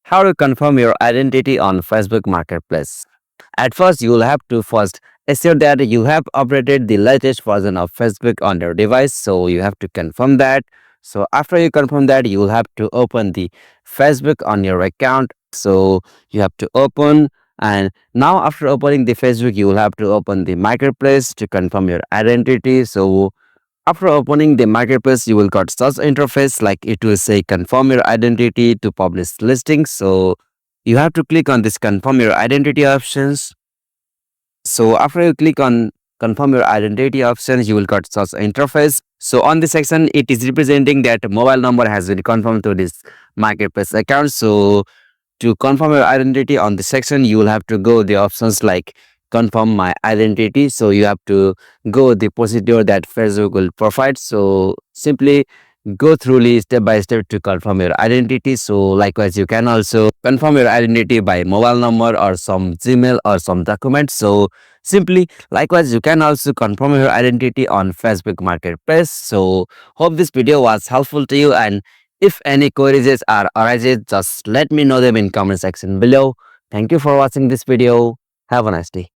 How to confirm your identity on Facebook Marketplace. At first, you will have to first assure that you have updated the latest version of Facebook on your device. So you have to confirm that. So after you confirm that, you will have to open the Facebook on your account. So you have to open, and now after opening the Facebook, you will have to open the marketplace to confirm your identity. So after opening the marketplace, you will got such interface like it will say confirm your identity to publish listings. So you have to click on this confirm your identity options. So after you click on confirm your identity options, you will got such interface. So on this section, it is representing that mobile number has been confirmed to this marketplace account. So to confirm your identity on the section, you will have to go the options like confirm my identity. So you have to go the procedure that Facebook will provide. So simply go through step by step to confirm your identity. So likewise, you can also confirm your identity by mobile number or some Gmail or some document. So simply likewise, you can also confirm your identity on Facebook Marketplace. So hope this video was helpful to you, and if any queries are arises, just let me know them in comment section below. Thank you for watching this video. Have a nice day.